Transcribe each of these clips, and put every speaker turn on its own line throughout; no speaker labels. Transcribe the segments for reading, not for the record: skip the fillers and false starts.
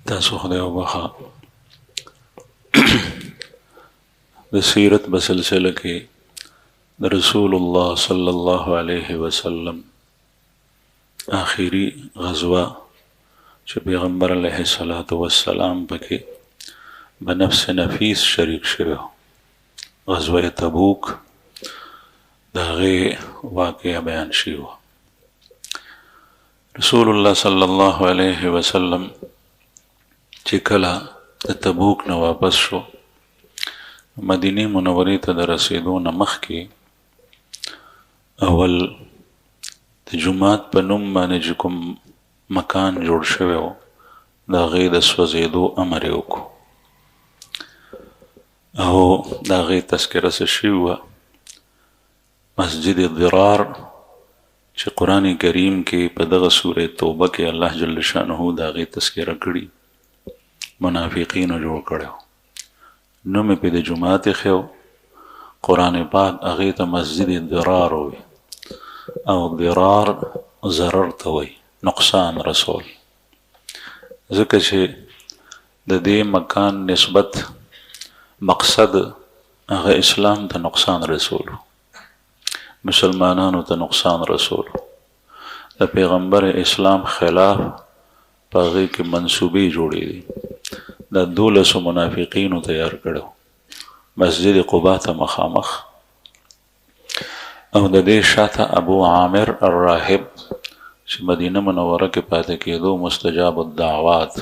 تاسو خدای وبخا د سیرت بسلسله کې د رسول الله صلی الله علیه وسلم آخری غزوه چې پیغمبر علیه الصلاۃ والسلام پکې بنفس نفیس شریک شوی غزوه تبوک د هغې واقعه بیان شوی رسول الله صلی الله علیه وسلم چې کله د تبوک نه واپس شو مدینه منورې ته د رسیدو نه مخکې اول د جومات په نوم باندې چې کوم مکان جوړ شوی و د هغې د سوځېدو امر یې وکړو او د هغې تذکره څه شوې وه مسجد ضرار چې قرآن کریم کې په دغه سورې توبه کې الله جل شانه د هغې تذکره کړي منافقینو جوړ کړی نوم یې پې د جومات ایښی قرآن پاک هغې ته مسجد ضرار وایي او ضرار ضرر ته وایي نقصان رسول ځکه چې د دې مکان نسبت مقصد هغه اسلام ته نقصان رسولو مسلمانانو ته نقصان رسولو د پیغمبر اسلام خلاف په هغې کې منصوبې جوړې دي دا 12 منافقینو تیار کړو مسجد قباء ته مخامخ او د دې شاته ابو عامر الراهب چې مدینه منوره کې پاتې کېدو مستجاب الدعوات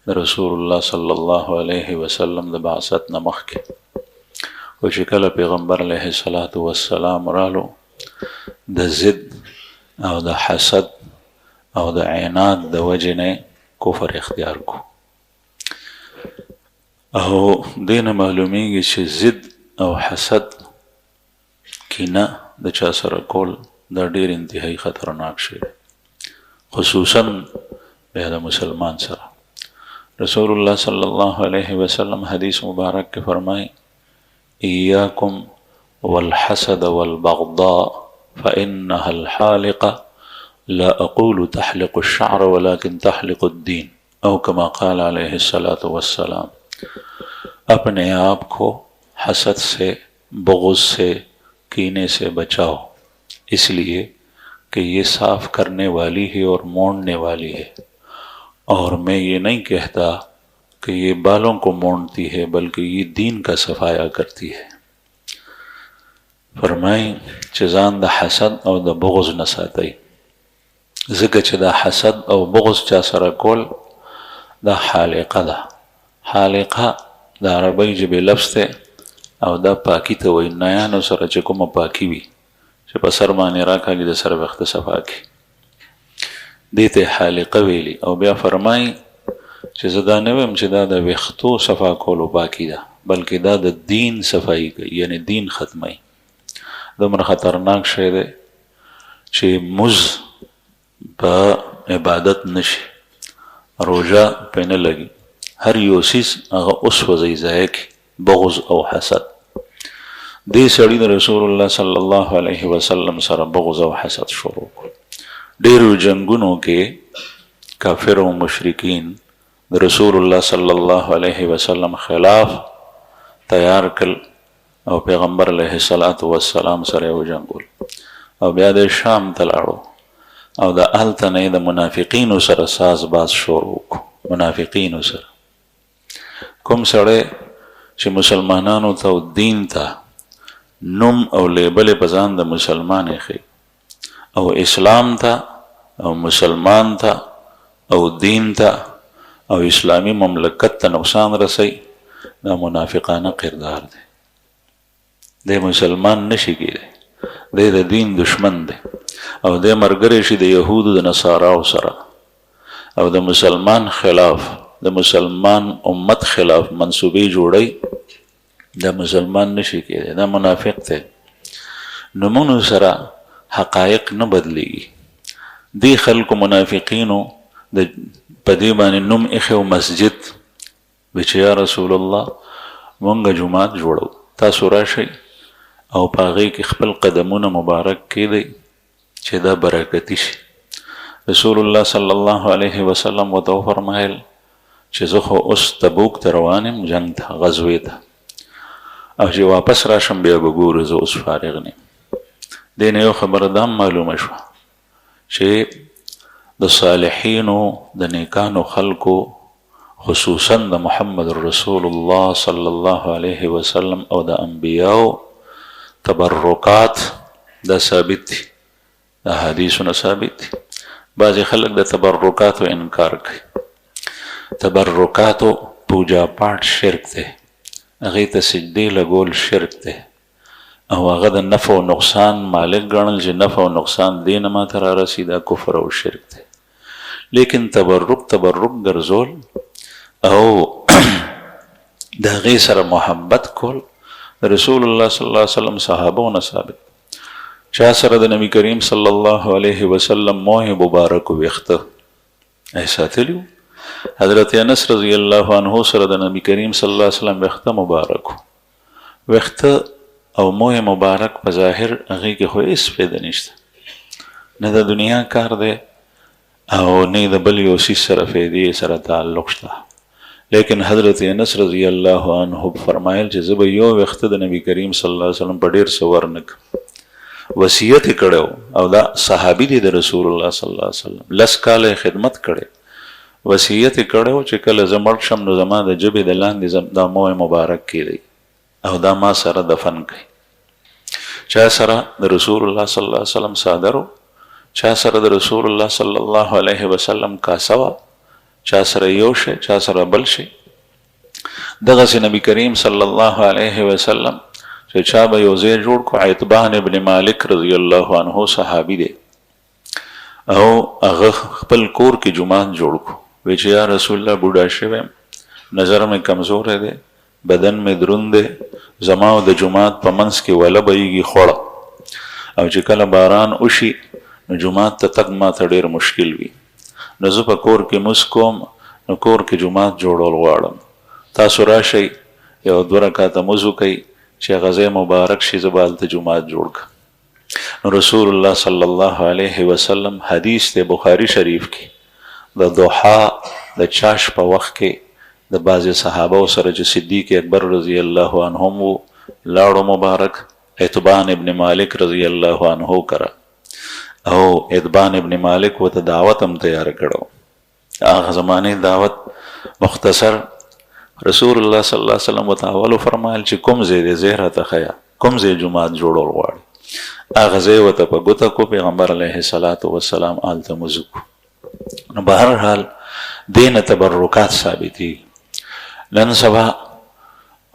د رسول الله صلی الله علیه وسلم د بعثت نه مخکې او چې کله پیغمبر علیه الصلاۃ والسلام رالو د ضد او د حسد او د عناد د وجې نه کفر اختیار کو او دینه معلومیږي چې ضد او حسد کینه د چا سره کول دا ډیر انتهایی خطرناک شی خصوصا بیا د مسلمان سره رسول الله صلی الله علیه وسلم حدیث مبارک کې فرمایي ایاکم والحسد والبغضاء فإنها الحالقة لا أقول تحلق الشعر ولكن تحلق الدين او كما قال عليه الصلاة والسلام اپنے آپ کو حسد سے بغض سے کینے سے بچاؤ اس لیے کہ یہ صاف کرنے والی ہے اور موڑنے والی ہے اور میں یہ نہیں کہتا کہ یہ بالوں کو موڑتی ہے بلکہ یہ دین کا صفایا کرتی ہے فرمائیں چې ځان د حسد او د بغض نه ساتئ ځکه چې دا حسد او بغض چا سره کول دا حالقه ده حالقه د عربی ژبې لفظ دی او دا پاکي ته وایي نیانو سره چې کومه پاکي وي چې په سر باندې راکاږي د سر ویښته صفا کړي دې ته حالقه ویلي او بیا فرمایي چې زه دا نه ویم چې دا د ویښتو صفا کولو پاکي ده بلکې دا د دین صفایي کوي یعنی دین ختموي دومره خطرناک شی دی چې مز په عبادت نشي روژه پې نه لګي هر یو څیز هغه وسوځي ضایع کړي بغض او حسد دې سړي د رسول الله صلی الله علیه وسلم سره بغض او حسد شروع کړ ډېرو جنګونو کې کافر او مشرکین د رسول الله صلی الله علیه وسلم خلاف تیار کړ او پیغمبر علیه الصلاۃ والسلام سره وجنګول او بیا د شام ته لاړو او د هلته نه د منافقینو سره ساز باز شروع کړ منافقینو سره کوم سړی چې مسلمانانو ته او دین ته نوم او لیبل په ځان د مسلمان یې او اسلام ته او مسلمان ته او دین ته او اسلامی مملکت ته نقصان رسي دا منافقانه کردار دی د مسلمان نشي کېدی دی د دین دشمن دی او د مرګري شي د يهودو د نصاراو سره او د مسلمان خلاف د مسلمان امت خلاف منصوبې جوړي د مسلمان نشي کېدی دا منافق دی نومونو سره حقایق نه بدلیږي دی خلکو منافقینو د په دې باندې نوم ایښی مسجد وی چې یا رسول الله مونږ جومات جوړو تاسو راشئ او په هغې کې خپل قدمونه مبارک کېدئ چې دا برکتي شي رسول الله صلی الله علیه وسلم ورته وفرمایل چې زه خو اوس تبوک ته روان یم جنګ ته غزوې ته او چې واپس راشم بیا به ګورو زه اوس فارغ نه یم. دې نه یو خبره دا معلومه شوه چې د صالحینو د نیکانو خلکو خصوصا د محمد رسول الله صلی الله علیه وسلم او د انبیاو تبرکات دا ثابت دي، د حدیثونه ثابت دي. بعضې خلک د تبرکاتو انکار کوي. تبرکاتو پوجا پاټ شرک دی، هغې ته سجدې لګول شرک دی او هغه د نفع او نقصان مالک ګڼل چې نفع او نقصان دې نه ماته رارسي، دا کفر او شرک دی. لیکن تبرک ګرځول او د هغې سره محبت کول رسول الله صلی الله علیه وسلم صحابونه ثابت. چا سره د نبی کریم صلی الله علیه وسلم موه مبارک ویخته ای ساتلیو، حضرت انس رضی الله عنه سره د نبی کریم صلی الله علیه وسلم ویخته مبارک ویخته او موه مبارک په ظاهر هغې کې خو هېڅ فایده نشته، نه د دنیا کار دی او نه د بل یو څیز سره فایدې سره تعلق شته. لیکن حضرت انس رضی الله عنه فرمایل چې زه به یو ویخته د نبی کریم صلی الله علیه وسلم په ډېر څه ورنکړم. وصیت یې کړی او دا صحابي دی د رسول الله صلی الله علیه وسلم، 10 کاله خدمت کړی. وصیت یې کړی چې کله زه مړ شم نو زما د ژبې د لاندې دا موی مبارک کیدی او دا ما سره دفن کړي. چا سره د رسول الله صلی الله علیه وسلم صادرو، چا سره د رسول الله صلی الله علیه وسلم کاسه وه، چا سره یو شی، چا سره بل شی. دغسې نبی کریم صلی الله علیه وسلم چې چا به یو ځای جوړ کړو، عتبان ابن مالک رضی الله عنه صحابي دی او هغه خپل کور کې جومات جوړ کړو. وی چې یا رسول الله بوډا شوی یم، نظر مې کمزوری دی، بدن مې دروند دی، زما او د جومات په منځ کې وله بهیږي خوړه او چې کله باران وشي نو جومات ته تګ ماته ډېر مشکل وي، نو زه په کور کې مونځ کوم، نو کور کې جومات جوړول غواړم، تاسو راشئ یو 2 رکعته مونځ وکئ چې هغه ځای مبارک شي، زه به هلته جومات جوړ کړم. نو رسول الله صلی الله علیه وسلم حدیث دی بخاري شریف کې د ضحا د چاش په وخت کې د بعضې صحابه سره چې صدیق اکبر رضی الله عنهم و لاړو مبارک عتبان ابن مالک رضی الله عنه کره او عتبان ابن مالک ورته دعوت هم تیار کړو. هغه زمانې دعوت مختصر رسول الله صلی الله علیه وسلم ورته اولو فرمایل چې کوم ځای دی، ځای راته ښیه، کوم ځای جومات جوړول غواړي. هغه ځای ورته په ګوته کو، پیغمبر علیه الصلاة والسلام هلته مونځ وکړو. نو به هر حال دې نه تبرکات ثابتېږي. نن سبا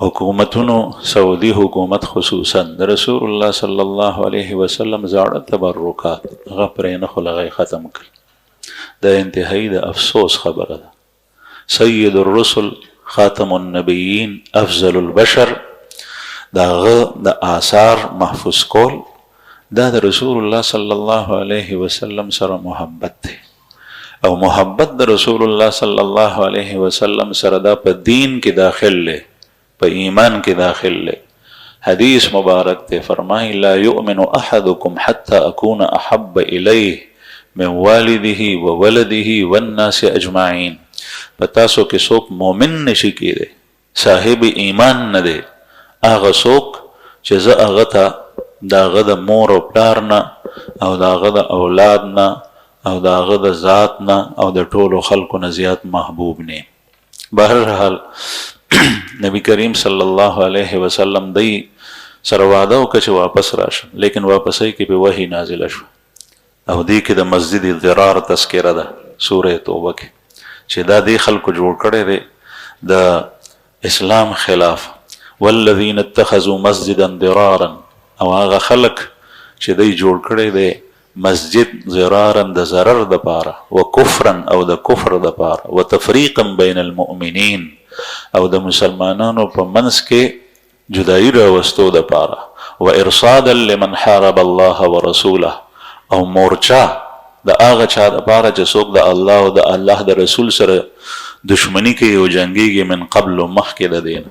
حکومتونو، سعودي حکومت خصوصا د رسول الله صلی الله علیه وسلم زاړه تبرکات هغه پرې نه خو هغه ختم کړي. دا انتهایی د افسوس خبره ده. سید الرسل، خاتم النبیین، افضل البشر، داغه د آثار محفوظ کول دا د رسول الله صلی الله علیه وسلم سره محبت دی او محبت د رسول الله صلی الله علیه وسلم سره دا په دین کې داخل دی، په ایمان کې داخل دی. حدیث مبارک ته فرمایي لا یؤمن احدکم حتی اکون احب الیه من والده وولده والناس اجمعین. په تاسو کې څوک مؤمن نشي کېدی، صاحب ایمان نه دی، هغه څوک چې زه هغه ته د هغه د مور او پلار نه او د هغه د اولاد نه او د هغه د ذات نه او د ټولو خلکو نه زیات محبوب نه. بهرحال نبی کریم صلی الله علیه وسلم دی سره وعده وکړه چې واپس راشم، لیکن واپسۍ کې به وحی نازله شوه او دې کې د مسجد ضرار تذکره ده سوره توبه کې چې دا دې خلکو جوړ کړی دی د اسلام خلاف. والذین اتخذوا مسجدا ضرارا، او هغه خلک چې دی جوړ کړی دی مسجد ضرارا د ضرر د پاره، و کفرا او د کفر د پاره، و تفریقا بین المؤمنین او د مسلمانانو په منځ کې جدایي راوستو د پاره، و ارصادا لمن حارب الله ورسوله، او مورچا د هغه چا د پاره چې څوک د الله او د الله د رسول سره دشمنی کوي او جنګیږي من قبل مخکې د دین.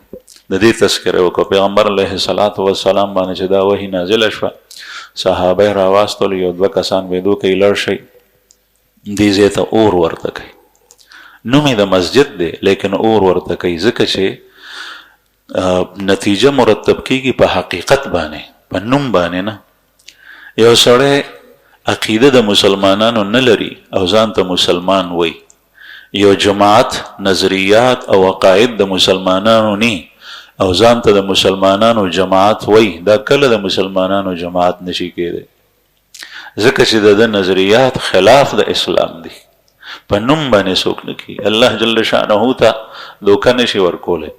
د دې تذکره وکړه پیغمبر علیه الصلاة والسلام باندې چې دا وحی نازله شوه، صحابه راواستل، یو 2 کسان ویدو کوي لړ شئ دې ځای ته اور ورته کوي. نوم د مسجد دی لیکن اور ورته کوي ځکه چې نتیجه مرتب کیږي په حقیقت باندې په نوم باندې نه. یو سړی عقیده د مسلمانانو نه لري او ځان ته مسلمان وای، یو جماعت نظریات او عقاید د مسلمانانو نی او ځان ته د مسلمانانو جماعت وای، دا کله د مسلمانانو جماعت نشي کېدی ځکه چې د نظریات خلاف د اسلام دی. په نوم باندې څوک نه کوي. الله جل شانه ته دوکه نشي ورکولی.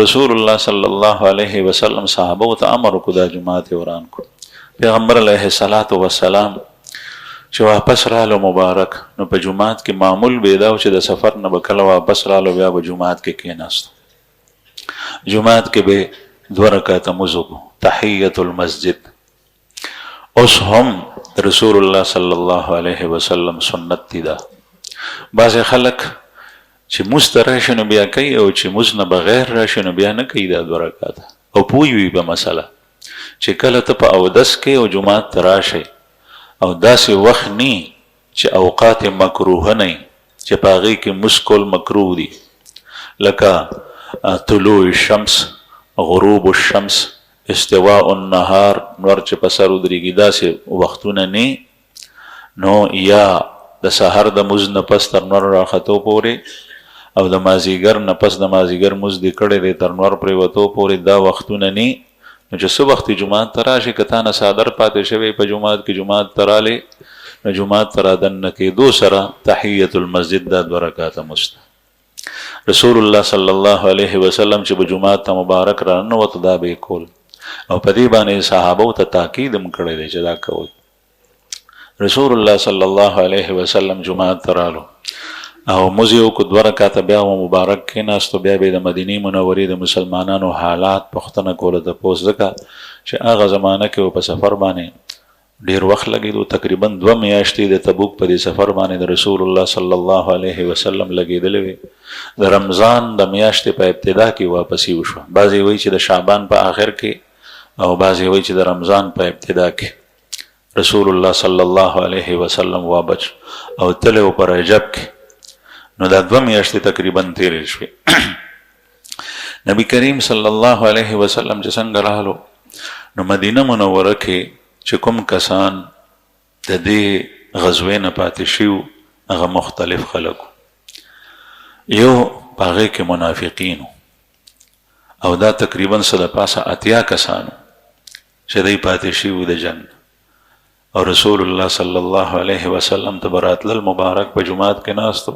رسول الله صلی الله علیه وسلم صحابه ته امر وکړو دا جماعت وران کړو. پیغمبر علیه الصلاۃ والسلام چې واپس رالو مبارک نو په جماعت کې معمول به دا چې د سفر نه به کله واپس رالو بیا به جماعت کې کېناستو. جماعت کې به 2 رکعاته مونځ وکړو تحیت المسجد. اوس هم رسول الله صلی الله علیه وسلم سنت دی. دا بعض خلک چې مونځ ته راشي نو بیا کوي او چې مونځ نه بغیر راشي نو بیا نه کوي دا 2 رکعاته او پوه وي په مسله چې کله ته په اودس کې او جماعت ته راشي او داسې وخت نی چې اوقات مکروه نه چې په هغې کې مونځ کول مکروه دي لکه طلوع الشمس، غروب الشمس، استواء النهار، نور چې په سر ودرېږي داسې وختونه نه. نو یا د سحر د مونځ نه پس تر نور راختو پورې او د مازدیګر نه پس د مازدیګر مونځ دې کړی دی تر نور پرېوتو پورې دا وختونه نه. نو چې څه وخت جماعت ته راشي که تا نه څادر پاتې شوی په جماعت کې جماعت ته رالې نو جماعت ته رادننه کېدو سره تحیت المسجد دا 2 رکعاته مونځ ده. رسول الله صلی الله علیه وسلم چې به جماعت ته مبارک راننوتو دا به یې کول او په دې باندې صحابو ته تاکید هم کړی دی چې دا کوئ. رسول الله صلی الله علیه وسلم جماعت ته رالو او مونځ یې وکړو 2 رکعاته بیا مبارک کېناستو. بیا به د مدینې منورې د مسلمانانو حالات پوښتنه کوله تپوس ځکه چې هغه زمانه کې په سفر باندې ډېر وخت لګېدو. تقریبا 2 میاشتې د تبوک په دې سفر باندې د رسول الله صلی الله علیه وسلم لګېدلې وې. د رمضان د میاشتې په ابتدا کې واپسې وشوه. بعضې وایي چې د شعبان په آخر کې او بعضې وایي چې د رمضان په ابتدا کې رسول الله صلی الله علیه وسلم وابچ او تللی و په رجب کې. نو دا 2 میاشتې تقریبا تیرې شوې. نبی کریم صلی الله علیه وسلم چې څنګه رالو نو مدینه منوره کې چې کوم کسان د دې غزوې نه پاتې شوي هغه مختلف خلکو. یو په هغې کې منافقینو او دا تقریبا څه د پاسه 80 کسانو چې دوی پاتې شوي د جنګ او رسول الله صلی الله علیه وسلم ته به راتلل مبارک په جماعت کې ناستو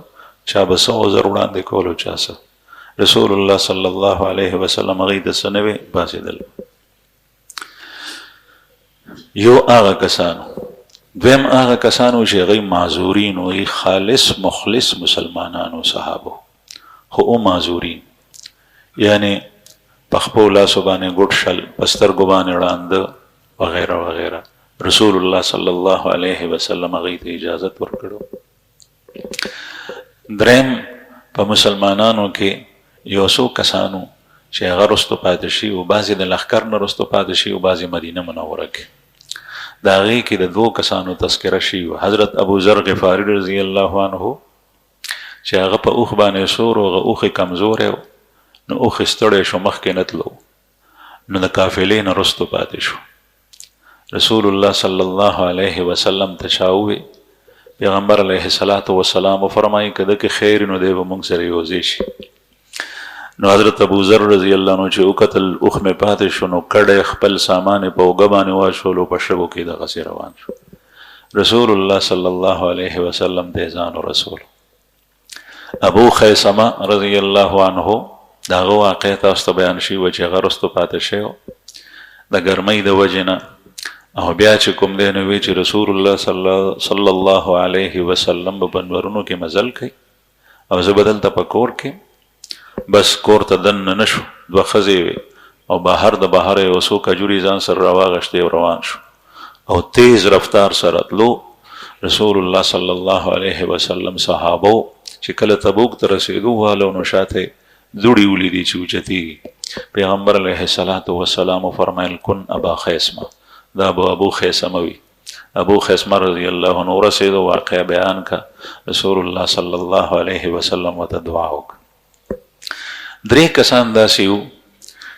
چا به 100 عذر وړاندې کولو چا څه. رسول الله صلی الله علیه وسلم هغوی ته څه نه وی پاڅېدل. یو هغه کسانو. دویم هغه کسانو چې هغوی معذورین وي خالص مخلص مسلمانانو صحابو خو او معذورین یعنی په خپلو لاسو باندې ګوټ شل په سترګو باندې ړانده وغیره وغیره. رسول الله صلی الله علیه وسلم هغوی ته اجازت ورکړو. دریم په مسلمانانو کې یو څو کسانو چې هغه رستو پاتې شي او بعضې د لښکر نه رستو پاتې شي او بعضې مدینه منوره کې د هغې کې د 2 کسانو تذکره شوي. حضرت ابو ذر غفاري رضی الله عنه چې هغه په اوښ باندې سور و هغه اوښ یې کمزوری و نو اوښ یې ستړی شو مخکې نه تلو نو د قافلې نه رستو پاتې شو. رسول الله صلی الله علیه وسلم ته چا ووی پیغمبر علیه الصلاۃ والسلام فرمایي که ده کې خیر نو دی به موږ سره یوځای شي. نو حضرت ابو ذر رضی الله عنه چې وکتل اوښ مې پاتې شو نو کډی خپل سامان یې په اوږه باندې واچولو په شګو کې دغسې روان شو. رسول الله صلی الله علیه وسلم ته ځان ورسولو. ابو خیثمه رضی الله عنه د هغه واقع تاسو ته بیان شوي و چې هغه رستو پاتې شوی د ګرمۍ د وجې نه او بیا چې کوم دی نو وی چې رسول الله صلی الله علیه وسلم په بنورونو کې مزل کوي او زه به دلته په کور کې بس کور ته دننه نه شو. 2 ښځې وې او بهر د بهره یو څو کجوري ځان سره راواغېښتې او روان شو او تیز رفتار سره تلو. رسول الله صلی الله علیه وسلم صحابو چې کله تبوک ته رسېدو والو نو شاته دوړې ولیدې چې اوچتېږي. پیغمبر علیه الصلاۃ والسلام فرمایل کن ابا خیثمه دا به ابو خیثمه وي ابو خیسمه رضی الله عنه ورسېدو، واقع بیان کا. رسول الله صلی الله علیه وسلم ورته دعا وکړه. 3 کسان داسې وو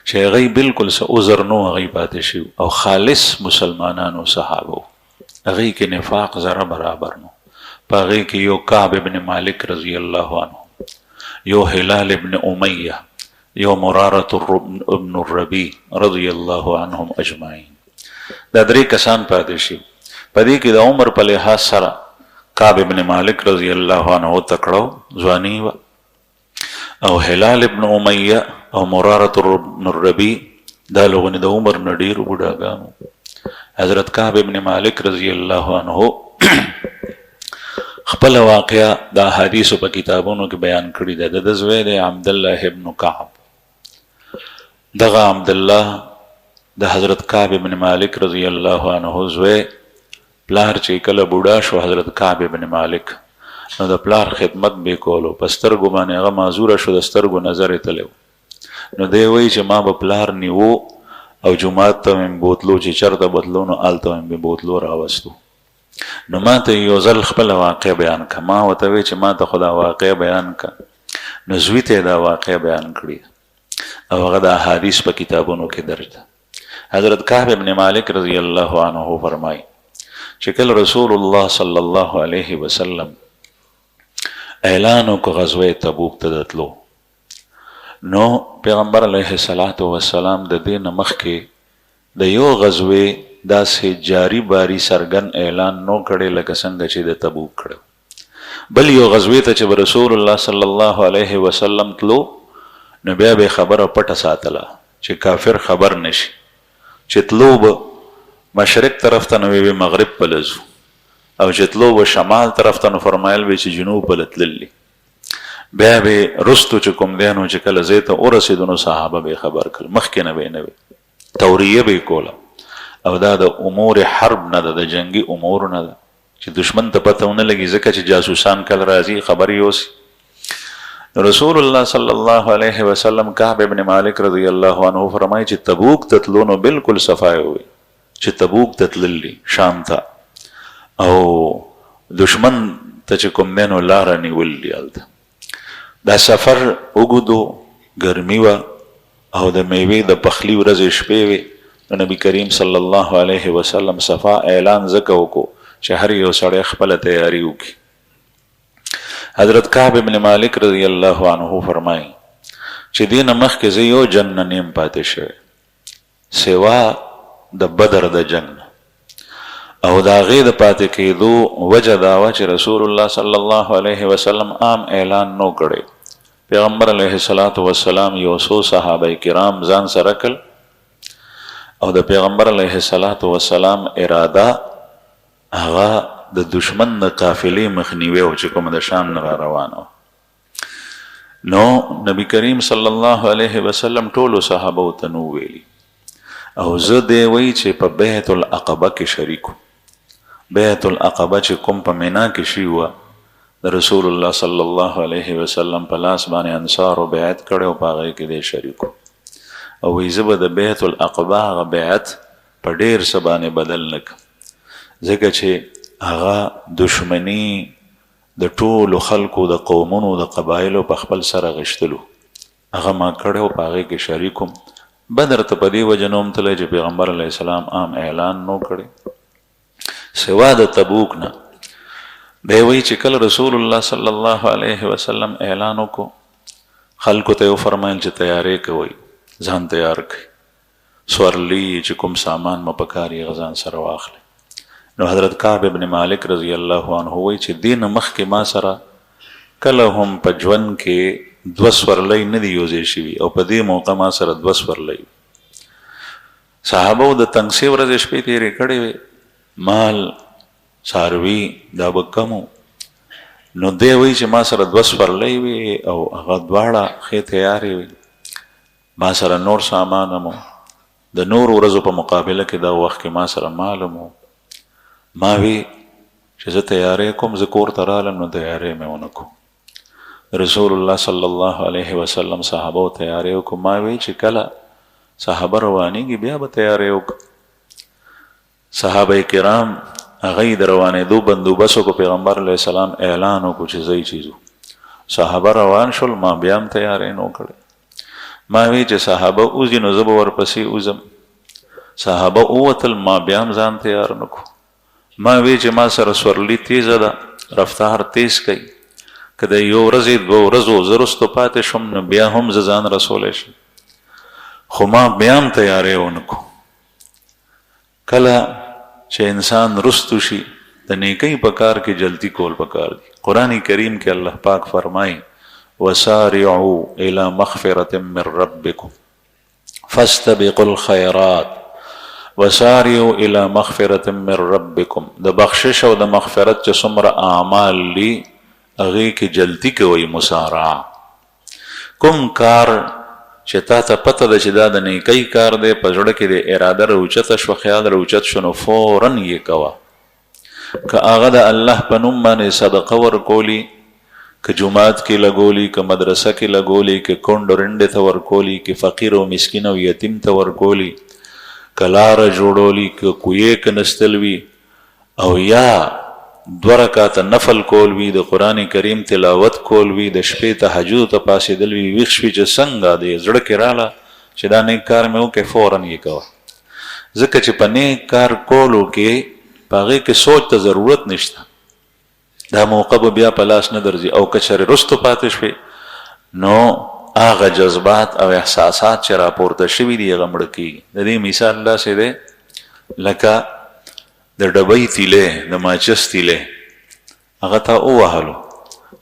چې هغوی بلکل څه عذر نه و هغوی پاتې شوي او خالص مسلمانانو صحابه وو، هغوی کې نفاق ذره برابر نو. په هغوی کې یو کعب ابن مالک رضی الله عنه، یو هلال ابن امیه، یو مرارة ابن الربیع رضی الله عنهم اجمعین. دا 3 کسان پاتې شي. په دې کې د عمر په لحاظ سره کعب ابن مالک رضی الله عنه تکړه ځواني وه، او هلال ابن امیه او مرارة ابن الربیع دا لغونې د عمر نه ډېر بوډاګانو. حضرت کعب ابن مالک رضی الله عنه خپل واقعه د احادیثو په کتابونو کې بیان کړې ده. د زوی دی عبدالله ابن کعب. دغه عبدالله د حضرت کعب ابن مالک رضی الله عنه زوی، پلار چې کله بوډا شو حضرت کعب ابن مالک، نو د پلار خدمت به کولو، په سترګو باندې هغه معذوره شو، د سترګو نظر یې تللی و. نو دی وایي چې ما به پلار نیو او جومات ته مې بوتلو، چې چېرته بوتلو نو هلته مې بوتلو راوستو. نو ما ته یو ځل خپله واقع بیان که. ما ورته وی چې ما ته خو دا واقع بیان که. نو زوی ته یې دا واقع بیان کړي او هغه د احادیث په کتابونو کې درج ده. حضرت کعب ابن مالک رضی الله عنه فرمایي چې کله رسول الله صلی الله علیه وسلم اعلان وکړ غزوه تبوک ته د تلو، نو پیغمبر علیه الصلاة والسلام د دې نه مخکې د یو غزوې داسې جاری باری سرګن اعلان نو کړی لکه څنګه چې د تبوک کړو. بل یو غزوې ته چې رسول الله صلی الله علیه وسلم تلو، نو بیا به خبره پټه ساتله چې کافر خبر نشي. چې تلو به مشرق طرف ته، نو به مغرب په لزو، او چې تلو به شمال طرف ته، نو فرمایل به چې جنوب په لتللی. بیا به رستو چې کوم دی نو چې کله ځای ته ورسېدو، نو صحابه به خبر کړل، مخکې نه به نه وي، توریه به یې کوله. او دا د امور حرب نه ده، د جنگي امور نه ده چې دشمن ته پته ونه لګي، ځکه چې جاسوسان کله راځي خبر یوسي. رسول الله صلی الله علیه وسلم کعب ابن مالک رضی الله عنه فرمایي چې تبوک ته تلو نو بالکل صفای وي، چې تبوک ته تللی شام ته، او دشمن ته چې کوم دی نو لاره نیولي هلته. دا سفر اوږد و، ګرمي وه، او د میوې د پخلي ورځې شپې وې. نو نبی کریم صلی الله علیه وسلم صفا اعلان ځکه وکړو چې هر یو سړی خپله تیاری وکړي. حضرت کعب ابن مالک رضی الله عنه فرمایي چې دې نه مخکې زه یو جنګ نه نیم پاتې شوی سوا د بدر د جنګ نه، او د هغې د پاتې کېدو وجه دا وه چې رسول الله صلی الله علیه وسلم عام اعلان نو کړی. پیغمبر علیه الصلاة والسلام یو څو صحابه کرام ځان سره کړل، او د پیغمبر علیه الصلاة والسلام اراده هغه د دشمن د قافلې مخنیوی و چې کوم د شام نه را روانه. نو نبی کریم صلی الله علیه وسلم ټولو صحابو ته نو ویلي، او زه دی وی چې په بیعة العقبه کې شریکو. بیعة العقبه چې کوم په مینا کې شوي وه، د رسول الله صلی الله علیه وسلم په لاس باندې انصارو بیعت کړی او په هغې کې دی شریکو. او وی زه به د بیعة العقبه هغه بیعت په ډېر څه باندې بدل نه کړم، ځکه چې هغه دشمني د ټولو خلکو د قومونو د قبایلو په خپل سره غشتلو، هغه ما کړی او په هغې کې شریکم. بدر ته په دې وجه نوم تللی چې پیغمبر علیه السلام عام اعلان نو کړی. سوا د تبوک نه دی وایي چې کله رسول الله صلی الله علیه وسلم اعلان وکړو، خلکو ته یې وفرمایل چې تیاری کوئ، ځان تیار کړئ، سورلي چې کوم سامان مو پکار یې هغه ځان سره واخلئ. نو حضرت کعب ابن مالک رضی الله عنه وایي چې دې نه مخکې ما سره کله هم په ژوند کې 2 سورلۍ نه دي یوځای شوي، او په دې موقع ما سره 2 سورلۍ. صحابو د تنګسې ورځې شپې تېرې کړې وې، مال څاروي دا به کم و. نو دی وایي چې ما سره 2 سورلۍ وې او هغه دواړه ښې تیارې وې. ما سره نور سامان هم و، د نورو ورځو په مقابله کې دا وخت کې ما سره مال هم و. ما وی چې زه تیاری کوم، زه کور ته رالم، نو تیاری مې ونه کړو. رسول الله صلی الله علیه وسلم صحابو تیاری وکړو. ما وی چې کله صحابه روانېږي بیا به تیاری وکړو. صحابه کرام هغه د روانېدو بندوبست وکړو. پیغمبر علیه السلام اعلان وکړو چې ځئ چې ځو. صحابه روان شول، ما بیا هم تیاری نه کړی. ما وی چې صحابه اوځي نو زه به ورپسې اوځم. صحابه ووتل، ما بیا هم ځان تیار نه کړو. ما وی چې ما سره سورلي تیزه ده، رفتار تیز کوي، که د یو ورځې دوه ورځو زه رستو پاتې شم نو بیا هم زه ځان رسولی شم. خو ما بیا هم تیاری ونه کړو. کله چې انسان رستو شي د نیکۍ په کار کې جلدی کول پکار دي. قرآن کریم کې الله پاک فرمایي وسارعوا الى مغفرة من ربكم فاستبقوا الخيرات وسارعوا الى مغفرة من ربكم. د بخشش او د مغفرت چې څومره اعمال دي هغې کې جلدی کوئ، مسارعه. کوم کار چې تا ته پته ده چې دا د نیکۍ کار دی، په زړه کې د اراده راوچته شوه، خیال راوچت شو، نو فوراً یې کوه. که هغه د الله په نوم باندې صدقه ورکولی، که جومات کې لګولی، که مدرسه کې لګولی، که کونډ رنډې ته ورکولی، که فقیر او مسکین او یتیم ته ورکولی، که لاره جوړولی، که کویې کنستل وي، او یا 2 رکعاته نفل کول وي، د قرآن کریم تلاوت کول وي، د شپې تهجد ته پاڅېدل وي، ویښ شوي چې څنګه د زړه کې راله چې دا نیک کار مې وکړې، فوراً یې کوه. ځکه چې په نیک کار کولو کې په هغې کې سوچ ته ضرورت نشته. دا موقع به بیا په لاس نه درځي، او که چېرې رستو پاتې شوې نو هغه جذبات او احساسات چې راپورته شوي دي هغه مړه کېږي. د دې مثال داسې دی لکه د ډبۍ تیلې، د ماچس تیلې، هغه ته ووهلو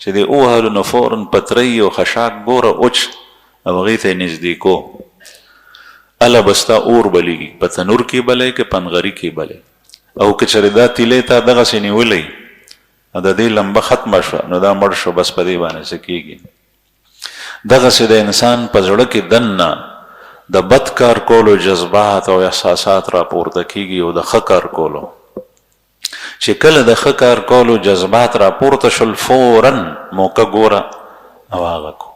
چې دی ووهلو نو فوراً پترۍ او خشاک ګوره اوچ او هغې ته یې نږدې کو. اله به ستا اور بلیږي، په تنور کې بلی که پنغري کې بلی. او که چېرې دا تیلې ته دغسې نیولی او د دې لمبه ختمه شوه نو دا مړ شو، بس په دې باندې څه کېږي. دغسې د انسان په زړه کې دننه د بد کار کولو جذبات او احساسات راپورته کېږي، او د ښه کار کولو چې کله د ښه کار کولو جذبات راپورته شول فوراً موقع ګوره او هغه کو.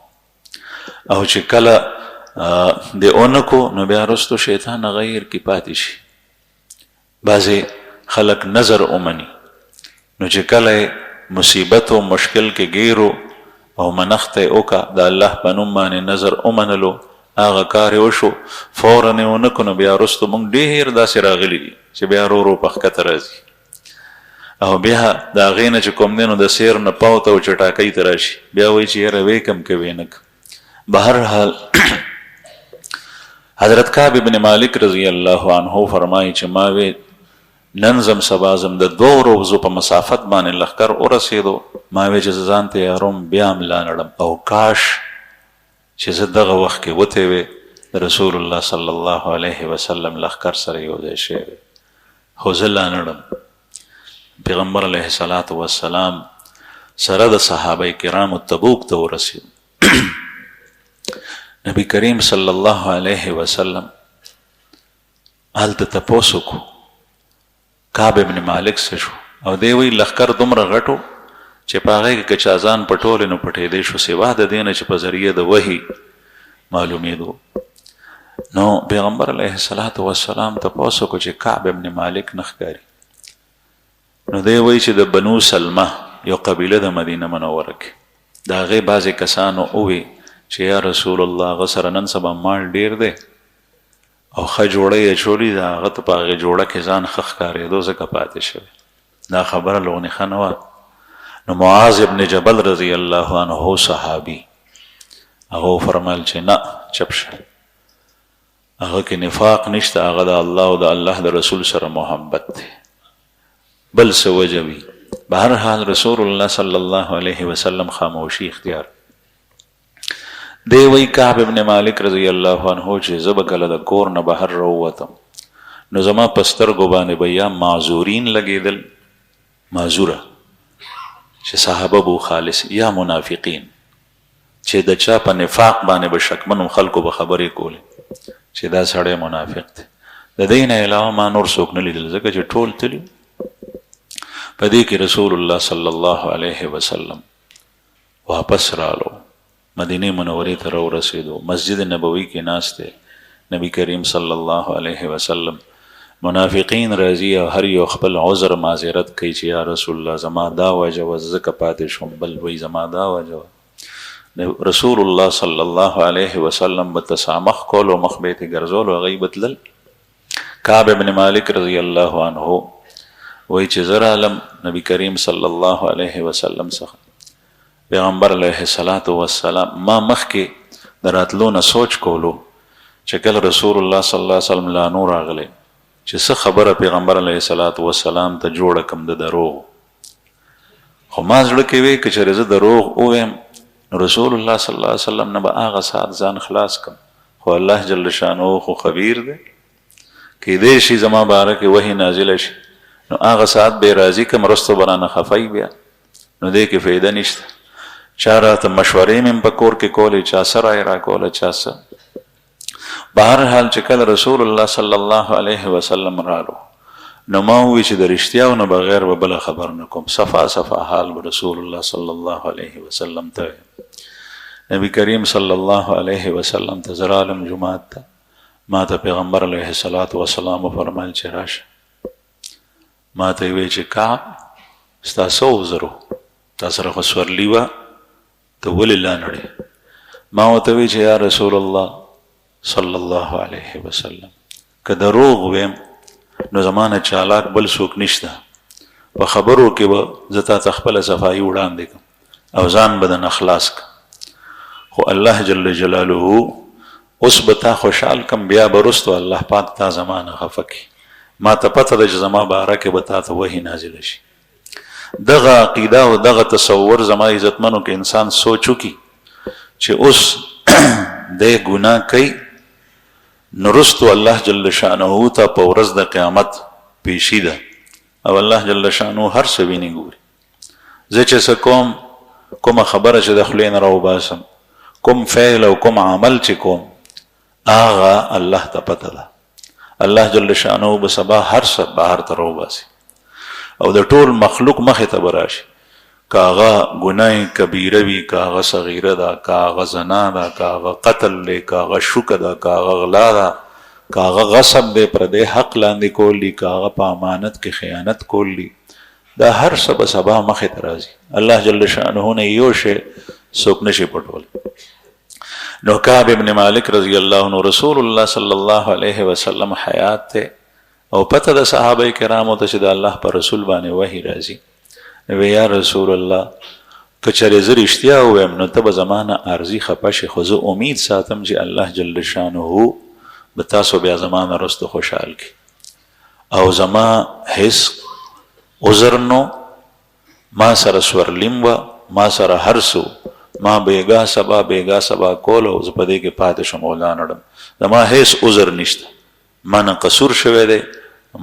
او چې کله د اونه کو نو بیا رستو شیطان غیر کې پاتې شي. بعضې خلک نظر اومني، نو چې کله مصیبت او مشکل کې ګیرو او منښت یې وکړه، د الله په نوم باندې نظر اومنلو، هغه کار یې وشو، فوراً یې ونه کړو، نو بیا رستو موږ ډېر داسې راغلي دي چې بیا رو رو په ښکته راځي، او بیا د هغې نه چې کوم دی نو د سیر نه پاوته او چټاکۍ ته راشي، بیا وایي چې یاره وی کم کوې نه. بهرحال حضرت کعب ابن مالک رضی الله عنه فرمایي چې ما وی نن زم سبا زم د 2 ورځو په مسافت باندې لښکر ورسېدو، ما وی چې زه ځان تیاروم بیا هم لا نړم، او کاش چې زه دغه وخت کې وتی وې د رسول الله صلی الله علیه وسلم لښکر سره یو ځای شوی، خو زه لا نړم. پیغمبر علیه الصلاة والسلام سره د صحابه کرامو تبوک ته ورسېد. نبی کریم صلی الله علیه وسلم هلته تپوس وکړو کعب ابن مالک څه شو، او دی وی لښکر دومره غټو چې په هغې کې که چا ځان پټولی نو پټېدی شو، سوا د دې نه چې په ذریعه د وحي معلومېدو. نو پیغمبر علیه الصلاة والسلام تپوس وکړو چې کعب ابن مالک نه ښکاري. نو دی وی چې د بنو سلمه یو قبیله د مدینه منوره کې، د هغې بعضې کسانو ووی چې یا رسول الله هغه سره نن سبا مال ډیر دی او ښه جوړه یې اچولي ده، هغه ته په هغې جوړه کې ځان ښه ښکارېدو ځکه پاتې شوی. دا خبره لغونې ښه نه وه. نو معاذ ابن جبل رضی الله عنه صحابي هغه وفرمیل چې نه چپ شه، هغه کې نفاق نشته، هغه د الله او د الله د رسول سره محبت دی، بل څه وجه وي. بهرحال رسول الله صلی الله علیه وسلم خاموشي اختیار. دی وی کعب ابن مالک رضی الله عنه چې زه به کله د کور نه بهر راووتم نو زما په سترګو باندې به یا معذورین لګېدل، معذوره چې صحابه بو خالص، یا منافقین چې د چا په نفاق باندې به شکمنو خلکو به خبرې کولې چې دا سړی منافق دی. د دې نه علاوه ما نور څوک نه لیدل، ځکه چې ټول تلي. په دې کې رسول الله صلی الله علیه وسلم واپس رالو، مدینه منورې ته راورسېدو، مسجد نبوي کې ناست دی. نبی کریم صلی الله علیه وسلم منافقین راځي او هر یو خپل عذر معذرت کوي چې یا رسول الله زما دا وجه و زکه پاتې شوم، بل وی زما دا وجه و. رسول الله صلی الله علیه وسلم به تسامح کول او مخ به ته ګرځول او هغوی به تلل. کعب ابن مالک رضی الله عنه وی چې زه رالم نبی کریم صلی الله علیه وسلم څخه پیغمبر علیه الصلاة والسلام ما مخکې د راتلو نه سوچ کولو چې کله رسول الله صلی الله علیه وسلم لا نور راغلی چې څه خبره پیغمبر علیه الصلاة والسلام ته جوړه کم د دروغ. خو ما زړه کې وی که چېرې زه دروغ ووایم نو رسول الله صلی الله علیه وسلم نه به هغه ساعت ځان خلاص کم. خو الله جل شانه خو خبیر دی، کیدای شي زما باره کې وحی نازله شي نو هغه ساعت به راضي کم، رستو به رانه خفی بیا نو دې کې فایده نشته. چا راته مشورې مې په کور کې کولې، چا څه رایې راکوله، چا څه. بهرحال چې کله رسول الله صلی الله علیه وسلم رالو نو ما ووی چې د رښتیاو نه بغیر به بله خبر نه کوم. صفا صفا حال به رسول الله صلی الله علیه وسلم ته. نبی کریم صلی الله علیه وسلم ته زه رالم جماعت ته، ما ته پیغمبر علیه الصلاة والسلام وفرمایل چې راشه. ما ته وی چې کعب ستا څه عذر و، تا سره خو سورلي وه، ته ولې لا نړې؟ ما ورته وی چې یا رسول الله صلی الله علیه وسلم که دروغ ویم نو زمانه چالاک بل څوک نشته، په خبرو کې به زه تا ته خپله صفایي وړاندې کړم او ځان به درنه خلاص کړم. خو الله جل جلاله اوس به تا خوشحال کم، بیا به رستو الله پاک تا زمانه خفه کړي. ما ته پته ده چې زما باره کې به تا ته وحی نازله شي. دغه عقیده او دغه تصور زما عزتمنو کې انسان سوچ وکړي چې اوس دی ګناه کوي نو رستو الله جل شانه ته په ورځ د قیامت پیشي ده او الله جل شانه هر څه ویني ګوري. زه چې څه کوم، کومه خبره چې د خولې نه راوباسم، کوم فعل او کوم عمل چې کوم، هغه الله ته پته ده. الله جل شانه به سبا هر څه بهر ته راوباسي او د ټول مخلوق مخې ته به راشي، که هغه ګناه کبیره وي، که هغه صغیره ده، که هغه زنا ده، که هغه قتل دی، که هغه شوکه ده، که هغه غلا ده، که هغه غصب دی، پردی حق لاندې کول دي، که هغه په امانت کې خیانت کول دي، دا هر څه به سبا مخې ته راځي. الله جل شانه نه یو شی څوک نشي پټولی. نو کعب ابن مالک رضی الله عنه رسول الله صلی الله علیه وسلم حیات ته او پته د صحابه کرامو ته چې د الله پر رسول باندې وحی راځي. نو یا رسول الله که چېرې زه رښتیا ووایم نو ته به زمانه عارضي خفه شي، خو زه امید ساتم چې الله جل شانه به تاسو بیا زمانه رستو خوشحال کړي او زما هیڅ عذر نو، ما سره سورلیم وه، ما سره هر څه، ما بیګا سبا کول او زه په دې کې پاتې شم او لا نړم. زما هیڅ عذر نشته، ما نه قصور شوی دی،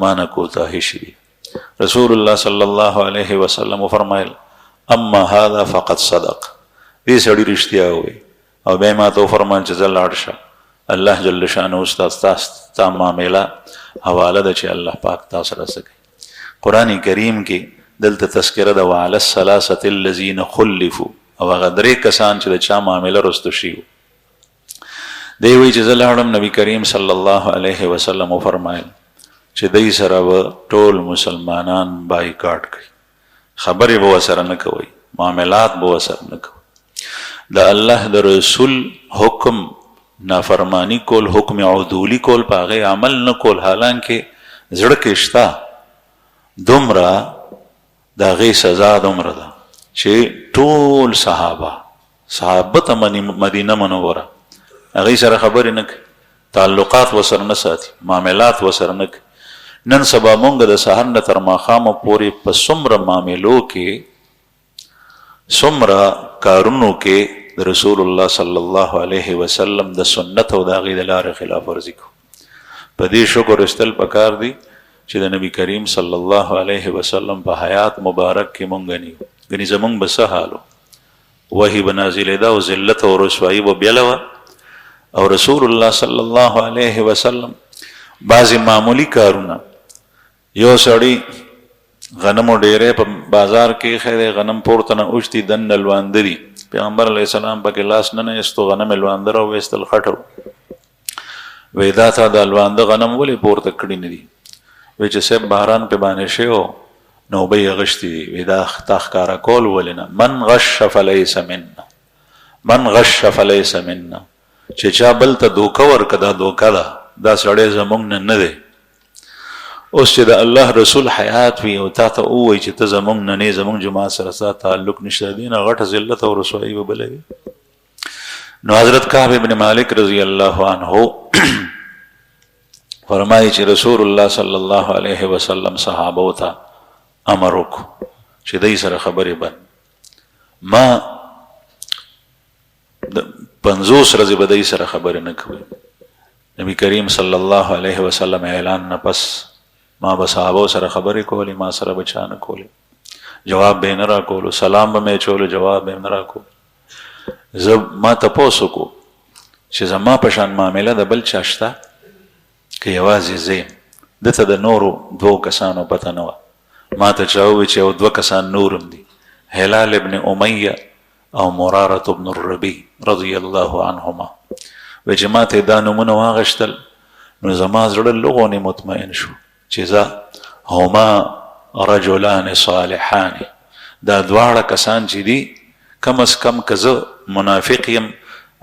ما نه کوتاهي شوي. رسول الله صلی الله علیه وسلم فرمایل اما هذا فقد صدق، دې سړي رښتیا ووی. او بیا ما ته وفرمایل چې ځه لاړ شه، الله جل شانه ستا معامله حواله ده چې الله پاک تا سره څه کوي. قرآن کریم کې دلته تذکره ده وعلى الثلاثة الذین خلفوا، او هغه درې کسان چې د چا معامله رستو شي. دی وی چې زه لاړم، نبی کریم صلی الله علیه وسلم وفرمایل چې دی سره به ټول مسلمانان بایکاټ کوي، خبرې به ورسره نه کوئ، معاملات به ورسره نه کوئ. د الله د رسول حکم نافرمانی کول، حکم عدولی کول، په هغې عمل نه کول، حالانکې زړه کې شته دومره د هغې سزا دومره ده چې ټول صحابه ته مدینه منوره هغې سره خبرې نه کوي، تعلقات ورسره نه ساتي، معاملات ورسره نه کوي. نن سبا مونږ د سحر نه تر ماښامه پورې په څومره معاملو کې، څومره کارونو کې د رسول الله صلی الله علیه وسلم د سنت او د هغې د لارې خلاف ورزي کوو. په دې شکر ایستل پکار دي چې د نبی کریم صلی الله علیه وسلم په حیات مبارک کې مونږ ګني ګنې زمونږ به څه حال و، وحی به نازلېده او ذلت او رسوایي به بیله وه. او رسول الله صلی الله علیه وسلم بعضې معمولی کارونه، یو سړی غنمو ډیرې په بازار کې ایښی دی، غنم پورته نه اوچتي، دننه لوانده دي، پیغمبر علیه السلام پکې لاس نه ایستو، غنم یې لوانده راویستل، خټه وی دا تا د لوانده غنم ولې پورته کړي نه دي؟ وی چې صاحب باران په باندې شوی نو به یې غشتي دي وی دا تا ښکاره کول ولې نه من غش فلیس منا من غش فلیس منا چې چا بل ته دوکه ورکړه دا دوکه ده دا سړی زمونږ نه نه دی اوس چې د الله رسول حیات وي او تا ته ووایي چې ته زمونږ نه نه زمونږ جماعت سره ستا تعلق نشته دی نه غټه ذلت او رسوایي به بله وي نو حضرت کعب ابن مالک رضی الله عنه فرمایي چې رسول الله صلی الله علیه وسلم صحابو ته امر وکړو چې دای سره خبرې بند ما 50 ورځې به دای سره خبرې نه کوي نبی کریم صلی الله علیه وسلم اعلان نه پس ما به صحابو سره خبرې کولې ما سره به چا نه کولې جواب به نه را کولو سلام به مې چولو جواب به نه را کولو زه ما تپوس وکړو چې زما په شان معامله د بل چا شته که یوازې زه یم دته د نورو 2 کسانو پته نه وه ما ته چا ووایي چې یو 2 کسان نور هم دي هلال ابن امیه او مرارة ابن الربیع رضی الله عنهما وی چې ما ته دا نومونه واغشتل نو زما زړه لغونې مطمئن شو چې زه هما رجلان صالحان دا دواړه کسان چې دي کم از کم که زه منافق یم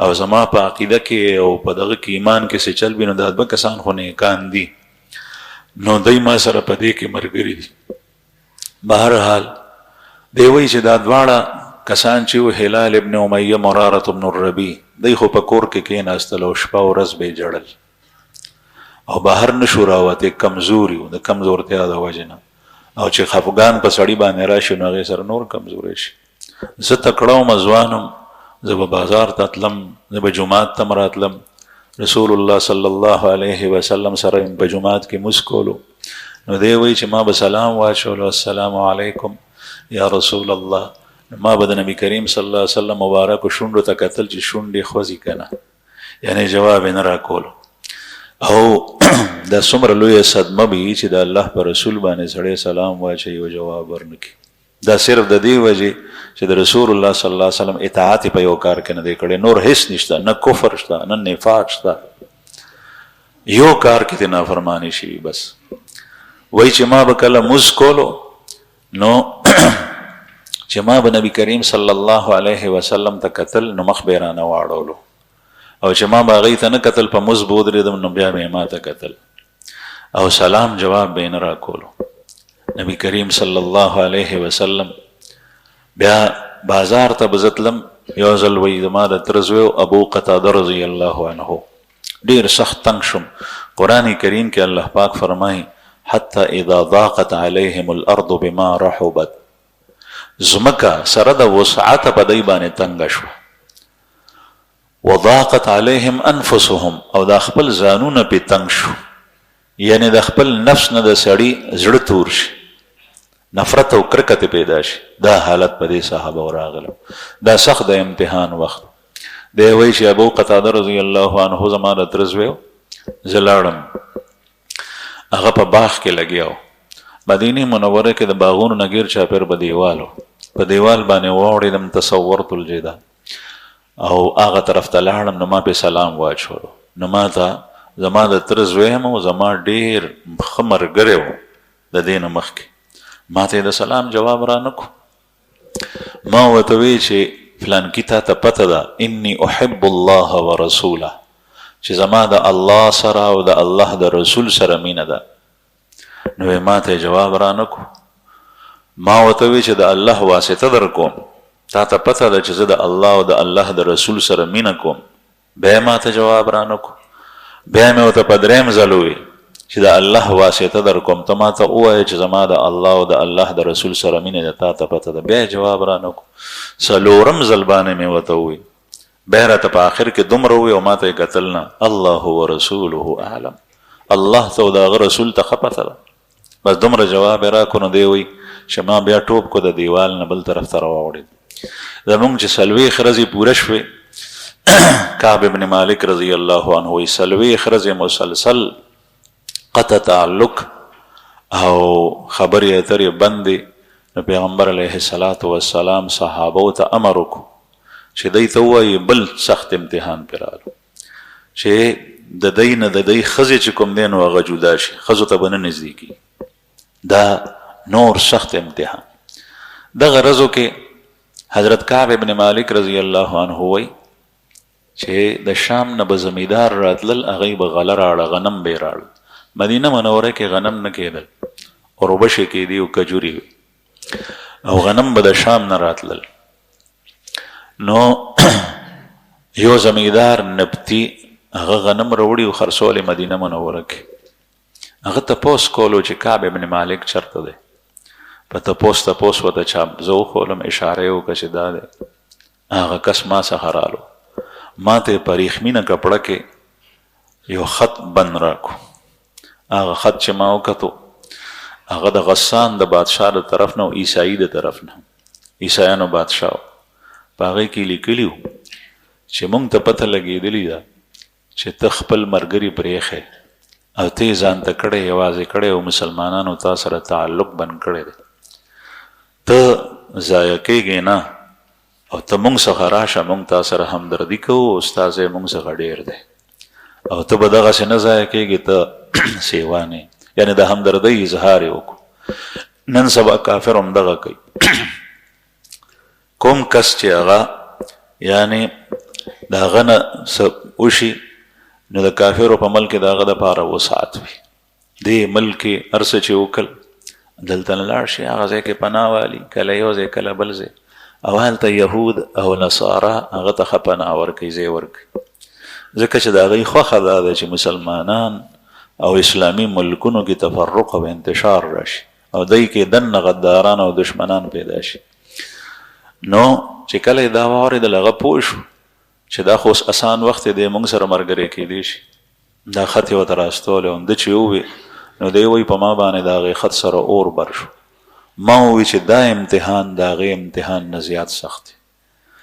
او زما په عقیده کې او په دغه کې ایمان کې څه چل وي نو دا 2 کسان خو نیکان دي نو دوی ما سره په دې کې ملګري دي بهرحال دی وایي چې دا دواړه کسان چې و هلال ابن امیه مرارة ابن الربیع دی خو په کور کې کېناستل او شپه ورځ به یې جړل او بهر نه شو راوتی کمزوري و د کمزورتیا د وجې نه او چې خفګان په سړي باندې راشي نو هغې سره نور کمزوری شي زه تکړه وم ځوانم زه به بازار ته تلم زه به جومات ته م راتلم رسول الله صلی الله علیه وسلم سره په جومات کې مونځ کولو نو دی وایي چې ما به سلام واچولو السلام علیکم یا رسول الله ما به د نبی کریم صلی الله علیه وسلم مبارکو شونډو ته کتل چې شونډې خوځي که نه یعنې جواب یې نه راکولو او دا څومره لویه صدمه به وي چې د الله په رسول باندې سړی سلام واچوي او جواب ورنکړي دا صرف د دې وجې چې د رسول الله صلی الله علیه وسلم اطاعت په یو کار کې نه دی کړی نور هیڅ نشته نه کفر شته نه نفاق شته یو کار کې د نافرمانی شي بس وایي چې ما به کله مونځ کولو نو چې ما به نبی کریم صلی الله علیه وسلم ته کتل نو مخ به رانه واړولو او چې ما به هغې ته نه کتل په مونځ به ودرېدم نو بیا به یې ما ته کتل او سلام جواب به یې نه راکولو نبی کریم صلی الله علیه وسلم بیا بازار ته به زه تلم یو ځل وایي زما د تره زوی ابو قتاده رضی الله عنه ډېر سخت تنګ شوم قرآن کریم کې الله پاک فرمایي حتی اذا ضاقت علیهم الارض بما رحبت زمکه سره د وسعت په دی باندې تنګه شوه وضاقت علیهم انفسهم او دا خپل ځانونه پې تنګ شو یعنی د خپل نفس نه د سړي زړه تور شي نفرت او کرکت پیدا شي دا حالت په دې صحابه راغله دا سخت د امتحان وخت دی وایي چې ابو قتاده رضی الله عنه زما د تره زوی زه لاړم هغه په باغ کې لګیا و مدینه منوره کې د باغونو نه ګیر چاپېر به دیوال و په دیوال باندې واوړېدم تصورت الجدا او هغه طرف ته لاړم نو ما پې سلام واچولو نو ما ته زما د تره زوی هم او زما ډېر ښه ملګری و د دې نه مخکې ما ته یې د سلام جواب را نه کړو ما ورته وی چې فلانکي تا ته پته ده انی احب الله ورسوله چې زما د الله سره او د الله د رسول سره مینه ده نو ما ته جواب را نه کړو ما ورته وی چې د الله واسطه در کوم تا ته پته ده چې زه د الله او د الله د رسول سره مینه کوم بیا ما ته جواب را نه کړو بیا مې ورته په 3م ځل ووی چې د الله واسطه در کوم ته ما ته ووایه چې زما د الله او د الله د رسول سره مینه ده تا ته پته ده بیا جواب را نه کړو 4م ځل باندې مې ورته ووی بیا راته په آخر کې دومره ووی او ما ته یې کتل نه الله ورسوله اعلم الله ته او د هغه رسول ته ښه پته ده بس دومره جواب یې راکړو نو دی وایي چې ما بیا ټوپ کو د دیوال نه بل طرف ته راواوړېد زمونږ چې 40 ورځې پوره شوې کعب ابن مالک رضی الله عنه وایي 40 ورځې مسلسل قطع تعلق او خبرې اترې بندې نو پیغمبر علیه الصلاة والسلام صحابو ته امر وکړو چې دی ته ووایي بل سخت امتحان پرې راغلو چې د دی نه د دی ښځې چې کوم دی نو هغه جدا شي ښځو ته به نه نږدې کېږي دا نور سخت امتحان. دغه ورځو کې حضرت کعب ابن مالک رضی الله عنه وی چې د شام نه به زمیدار راتلل، هغوی به غله راړه، غنم به یې راړه. مدینه منوره کې غنم نه کېدل، اوربشې کېدې او کجورې وې او غنم به د شام نه راتلل. نو یو زمیدار نبطي هغه غنم راوړي او خرڅول مدینه منوره کې. هغه تپوس کولو چې کعب ابن مالک چرته دی. په تپوس ورته چا زه وښولم، اشاره یې وکړه چې دا دی. هغه کس ما څخه رالو، ما ته په ریښمینه کپړه کې یو خط بند راکو. هغه خط چې ما وکتو هغه د غسان د بادشاه د طرف نه او عیسائی د طرف نه، عیسایانو بادشاه په هغې کې لیکلي وو چې مونږ ته پته لګېدلې ده چې ته خپل ملګري پرېښی او ته یې ځان ته کړی، یوازې کړی او مسلمانانو تا سره تعلق بند کړی دی. ته ضایع کېږې نه او ته مونږ څخه راشه، مونږ تا سره همدردي کوو او ستا ځای مونږ څخه ډېر دی او ته به دغسې نه ضایع کېږې، ته سیوان یې. یعنې د همدردۍ اظهار یې وکړو. نن سبا کافر هم دغه کوي. کوم کس چې هغه یعنې د هغه نه څه وشي نو د کافرو په ملک د هغه دپاره وسعت وي. دې ملک کې هر څه چې وکړل دلته نه لاړ شي، هغه ځای کې پناه والي، کله یو ځای کله بل ځای، او هلته یهود او نصارا هغه ته ښه پناه ورکوي، ځای ورکوي. ځکه چې د هغوی خوښه دا ده چې مسلمانان او اسلامي ملکونو کې تفرق او انتشار راشي او دوی کې دننه غداران او دشمنان پیدا شي. نو چې کله دا واورېدل هغه پوه شو چې دا خو اوس اسان وخت دی، موږ سره ملګری کېدی شي. دا خط یې ورته راستولی او ده چې ووی نو دی وایي په ما باندې د هغې خط سره اور بر شو. ما ووی چې دا امتحان د هغې امتحان نه زیات سخت دی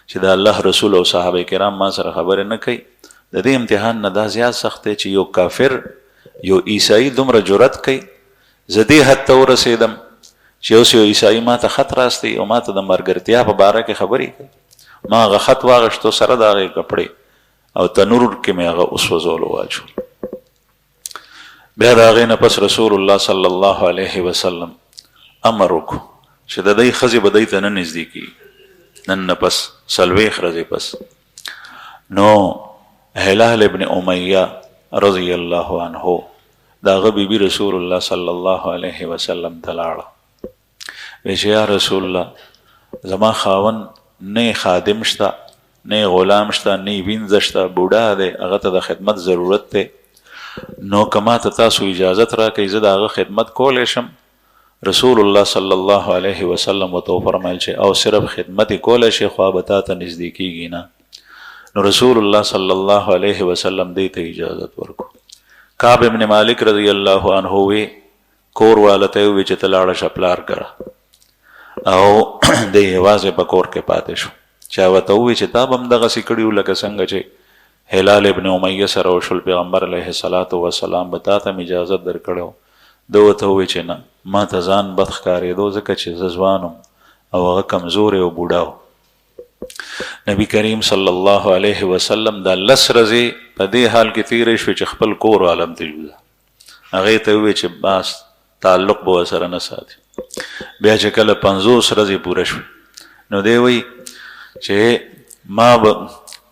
چې د الله رسول او صحابه کرام ما سره خبرې نه کوي. د دې امتحان نه دا زیات سخت دی چې یو کافر یو عیسائی دومره جرأت کوي. زه دې حد ته ورسېدم چې اوس یو عیسائی ما ته خط راستوي او ما ته د ملګرتیا په باره کې خبرې کوي. ما هغه خط واغشتو سره د هغې کپړې او تنور کې مې هغه وسوځولو واچول. بیا د هغې نه پس رسول الله صلی الله علیه وسلم امر وکړو چې د دوی ښځې به دوی ته نه نږدې کېږي. نن نه پس 40 ورځې پس نو هلال ابن امیه رضی الله عنه د هغه بیبي رسول الله صلی الله علیه وسلم ته لاړه. وی چې یا رسول الله زما خاوند نه خادم شته، نه غلام شته، نه وینځه شته، بوډا دی، هغه ته د خدمت ضرورت دی. نو که ما ته تاسو اجازت راکئ زه د هغه خدمت کولی شم؟ رسول الله صلی الله علیه وسلم ورته وفرمیل چې او صرف خدمت یې کولی شي خو به تا ته نږدې کېږي نه. نو رسول الله صلی الله علیه وسلم دې ته اجازت ورکړو. کعب ابن مالک رضی الله عنه وی کور والا ته وی چې ته لاړه شه پلار کره او دی یوازې په کور کې پاتې شو. چا ورته ووی چې تا به هم دغسې کړي وو لکه څنګه چې هلال ابن امیه سره وشول، پیغمبر علیه الصلاة وسلام به تا ته م اجازت درکړی و. ده ورته ووی چې نه، ما ته ځان بد ښکارېدو ځکه چې زه ځوان او هغه کمزوری او بوډا و. نبی کریم صلی الله علیه وسلم دا 10 ورځې په دې حال کې تېرې شوې چې خپل کور عالم ته جوړه. هغې ته ووی چې بس تعلق به ورسره نه ساتي. بیا چې کله 50 ورځې پوره شوې نو دی وایي چې ما به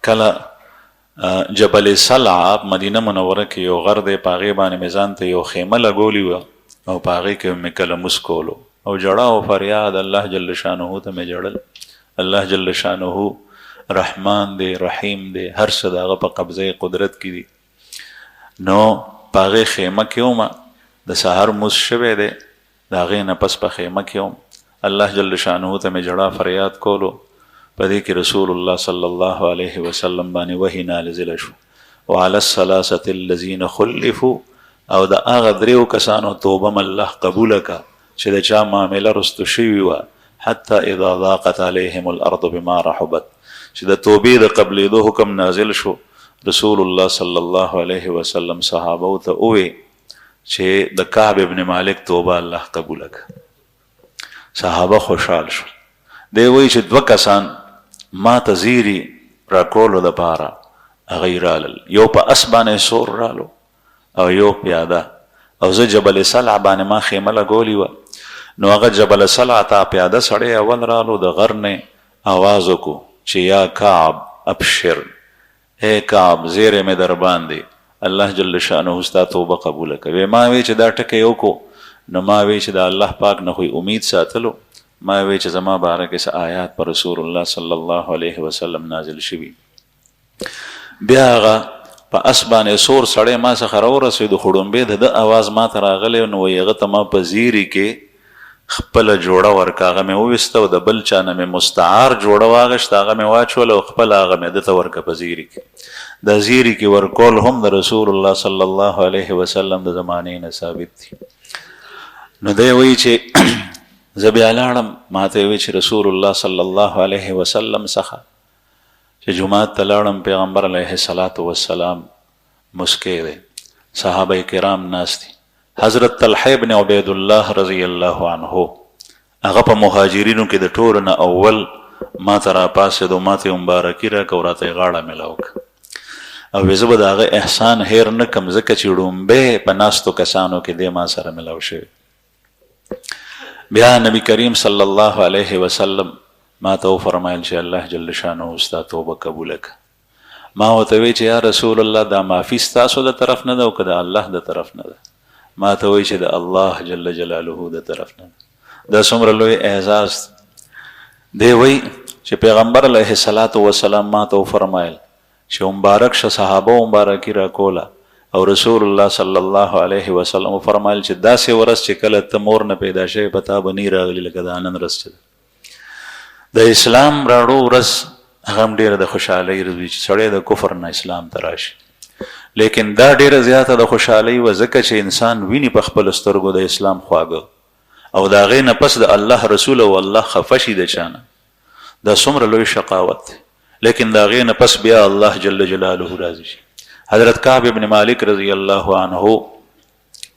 کله جبل سلع مدینه منوره کې یو غر دی، په هغې باندې مې ځان ته یو خیمه لګولې وه او په هغې کې مې کله مس کولو او جړه او فریاد الله جل شانه ته مې جړل. الله جل شانه رحمان دی، رحیم دی، هر څه د هغه په قبضه قدرت کې دي. نو په هغې خیمه کې وم، د سهار مس شوی دی، د هغې نه پس په خیمه کې وم، الله جل شانه ته مې جړه فریاد کولو. په دې کې رسول الله صلی الله علیه وسلم باندې وحی نازله شو. وعلى الثلاثة الذین خلفوا، او د هغه 3 کسانو توبه م الله قبوله که چې د چا معامله رستو شوي وه، حتی اذا ضاقت علیهم الارض بما رحبت، چې د توبې د قبلېدو حکم نازل شو. رسول الله صلی الله علیه وسلم صحابو ته ووی چې د کعب ابن مالک توبه الله قبوله که. صحابه خوشحال شو. دی وایي چې 2 کسان ما ته زیري راکولو دپاره هغوی رالل، یو په اس باندې سور رالو او یو پیاده، او زه جبل سلع باندې ما خیمه لګولې وه نو هغه جبل سلع ته پیاده سړی اول رالو د غر نه آواز وکړو چې یا کعب ابشر، اے کعب زیره مې در باندې الله جل شانه ستا توبه قبول کوي. ما وی چې دا ټکی وکړو نو ما وی چې د الله پاک نه خو امید ساتلو، ما وی چې زما باره کې څه آیات پر رسول الله صلی الله علیه وسلم نازل شوي. بیا هغه په اس باندې سور سړی ما څخه راورسېدو، خو ډومبې د اواز ما ته راغلی نو وایي هغه ته ما په زیري کې خپله جوړه ورکه، هغه مې وویسته او د بل چا نه مې مستعار جوړه واغېسته، هغه مې واچوله او خپله هغه مې ده ته ورکه په زیري کې. د زیري کې ورکول هم د رسول الله صلی الله علیه وسلم د زمانې نه ثابت دي. نو دی وایي چې زه بیا لاړم، ما ته وایي چې رسول الله صلی الله علیه وسلم څخه چې جماعت ته لاړم، پیغمبر علیه الصلاة والسلام مسکی دی، صحابه کرام ناست دي. حضرت طلحه ابن عبید الله رضی الله عنه هغه په مهاجرینو کې د ټولو نه اول ما ته راپاڅېد او ما ته مبارکي راکړه او راته یې غاړه میلاو کړه او زه به د هغه احسان هیر نه کړم ځکه چې ډومبې په ناستو کسانو کې دی ما سره میلاو شوی. بیا نبی کریم صلی الله علیه وسلم ما ته وفرمایل چې الله جل شانه ستا توبه قبوله کړه. ما ورته وی چې یا رسول الله دا معافي ستاسو د طرف نه ده او که د الله د طرف نه ده؟ ما ته وی چې د الله جل جلاله د طرف نه ده. دا څومره لوی اعزاز دی. وی چې پیغمبر علیه الصلاة والسلام ما ته وفرمایل چې مبارک شه صحابه مبارکي راکوله او رسول الله صلی الله علیه وسلم وفرمایل چې داسې ورځ چې کله ته مور نه پیدا شوی په تا به نی راغلي لکه د نن ورځ چې د اسلام راړو ورځ هغه هم ډېره د خوشحالۍ ورځ وي چې سړی د کفر نه اسلام ته راشي. لیکن دا ډېره زیاته د خوشحالۍ وه ځکه چې انسان ویني په خپلو سترګو د اسلام خواږه او د هغې نه پس د الله رسول او الله خفه شي د چا نه، دا څومره لوی شقاوت دی. لیکن د هغې نه پس بیا الله جل جلاله راضي شي. حضرت کعب ابن مالک رضی الله عنه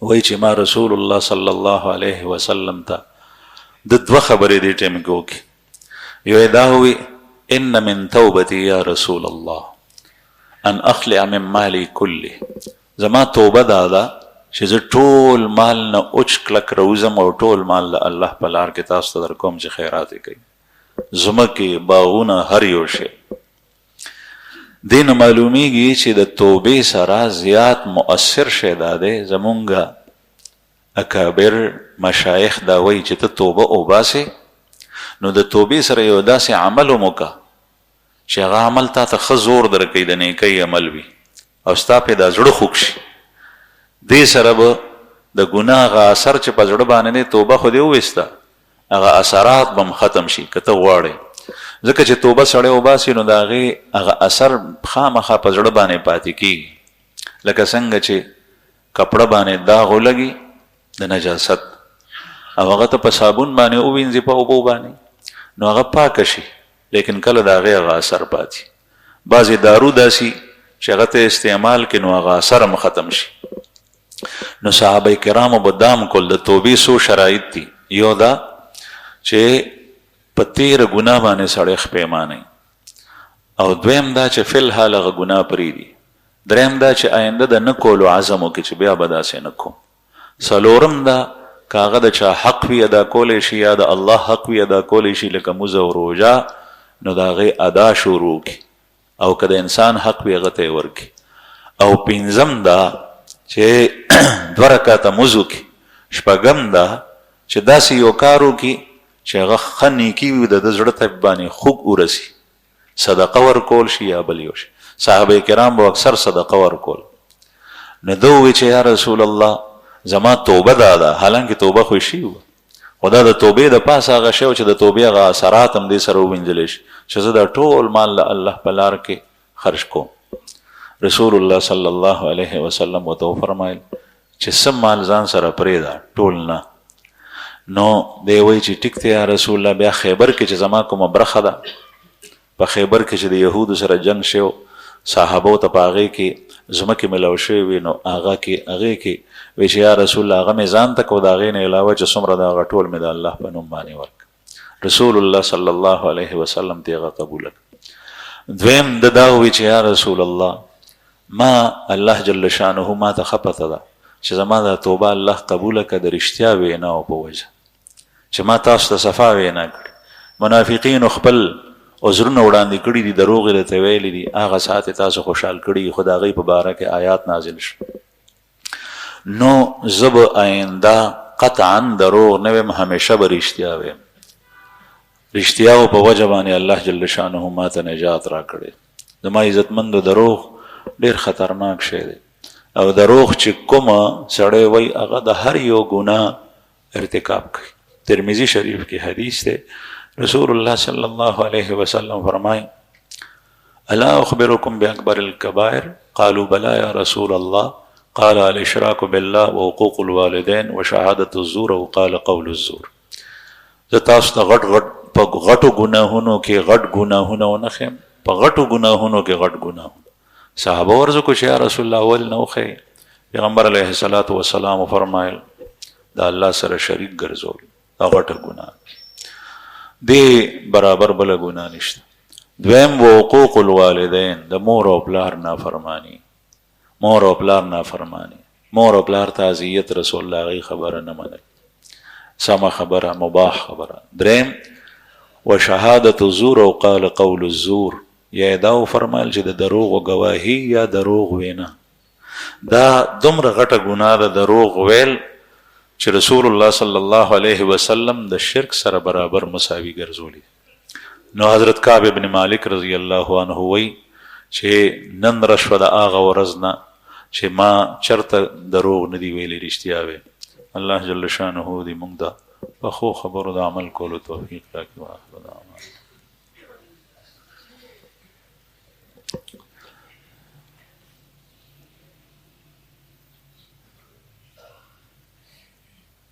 وایي چې ما رسول الله صلی الله علیه وسلم ته د دوه خبرې دې ټایم کې وکړي. یو دا وی ان من توبتي یا رسول الله ان اخلع من مالی کله، زما توبه دا ده چې زه ټول مال نه اوچ کلک روزم او ټول مال له الله په لار کې تاسو ته در کوم چې خیرات یې کوي، ځمکې باغونه هر یو شی. دې نه معلومیږي چې د توبې سره زیات مؤثر شی دا دی. زمونږ اکابر مشایخ دا وایي چې ته توبه وباسې نو د توبې سره یو داسې عمل وکړه چې هغه عمل تا ته ښه زور درکوي، د نیکۍ عمل وي او ستا پې دا زړه خوږ شي. دې سره به د ګناه هغه اثر چې په زړه باندې دی توبه خو دې وویسته هغه اثرات به هم ختم شي که ته غواړې. ځکه چې توبه سړی وباسي نو د هغې هغه اثر خامخا په زړه باندې پاتې کېږي. لکه څنګه چې کپړه باندې داغ ولګي د نجاست او هغه ته په صابون باندې ووینځي په اوبو باندې نو هغه پاکه شي، لیکن کله د هغې هغه اثر پاتې. بعضې دارو داسي چې هغه ته استعمال کې نو هغه اثر هم ختم شي. نو صحابه کرامو به دام کول د توبې څو شرایط دي. یو دا چې په تیره ګناه باندې سړی خپیمانی، او دویم دا چې فی الحال هغه ګناه پرېږدي، دریم دا چې آینده د نه کولو عزم وکړي چې بیا به داسې نه کوم، څلورم دا که هغه د چا حق وي ادا کولی شي یا د الله حق وي ادا کولی شي لکه موزه او روژه نو د هغې ادا شروع کړي، او که د انسان حق وي هغه ته یې ورکړي. او پنځم دا چې 2 رکعته مونځ وکړي. شپږم دا چې داسې یو کار وکړي چې هغه ښه نیکي وي د ده زړه ته باندې خوږ ورسي، صدقه ورکول شي یا بل یو شي. صحابه کرام به اکثر صدقه ورکول. نو ده ووایي چې یا رسول الله زما توبه دا ده، حالانکې توبه خو شي وه خو دا د توبې د پاسه هغه شی و چې د توبې هغه اثرات هم دې سره ووینځلی شي چې زه دا ټول مال د الله په لار کې خرج کوم. رسول الله صلی الله علیه وسلم ورته وفرمایل چې څه مال ځان سره پرېږده، ټول نه. نو دی وایي چې ټیک دی یا رسول الله، بیا خیبر کې چې زما کومه برخه ده، په خیبر کې چې د یهودو سره جنګ شوی صحابو ته په هغې کې ځمکې میلاو شوې وي نو هغې کې وی چې یا رسول الله هغه مې ځان ته کو د هغې نه علاوه چې څومره د هغه ټول مې د الله په نوم باندې ورک. رسول الله صلی الله علیه وسلم ته هغه قبوله کړه. دویم د دا وی چې یا رسول الله ما الله جل شانه ما ته ښه پته ده چې زما دا توبه الله قبوله کړه د رښتیا وینا او په وجه. چې ما تاسو ته صفا وینا کړي. منافقین خپل عذرونه وړاندې کړي دي، دروغ یې ته ویلي دي، هغه ساعت تاسو خوشحال کړي، خو د هغې په باره کې آیات نازل شو. نو زه به آینده قطعا دروغ نه ویم، همیشه به رښتیا ویم. رښتیاو په وجه باندې الله جل شانه ما ته نجات را کړی. زما عزتمندو دروغ ډېر خطرناک شی دی، او دروغ چې کومه سړی وایي هغه د هر یو ګناه ارتکاب کوي. ترمذي شریف کې حدیث دی، رسول الله صلی الله علیه وسلم فرمایي الا اخبرکم باکبر الکبائر قالوا بلا یا رسول الله قال الاشراك بالله وحقوق الوالدين وشهادة الزور او قال قول الزور. زه تاسو ته په غټو ګناهونو کې غټ ګناهونه ونښیم، په غټو ګناهونو کې غټ ګناهونه. صحابه ورزو کو چې یا رسول الله ول نه وښیي. پیغمبر علیه الصلاة والسلام فرمایل دا الله سره شریک ګرځول دا غټه ګناه دې برابر بله ګناه نشته. دویم وحقوق الوالدین، د مور او پلار نافرمانی. مور او پلار نافرمانی، مور او پلار ته اذیت، رسول الله هغې خبره نه منل، سمه خبره، مباح خبره. دریم وشهادة الزور او قال قول الزور، یا دا فرمایل چې د دروغ و ګواهي یا دروغ وینا. دا دومره غټه ګناه ده دروغ ویل چې رسول الله صلی الله علیه وسلم د شرک سره برابر مساوي ګرځولي. نو حضرت کعب ابن مالک رضی الله عنه وی چې نن رشوه د هغه ورځ نه چې ما چرته دروغ نه دی ویلي، رښتیا وی. الله جل شانه دې موږ ته په ښو خبرو د عمل کولو توفیق راکړي.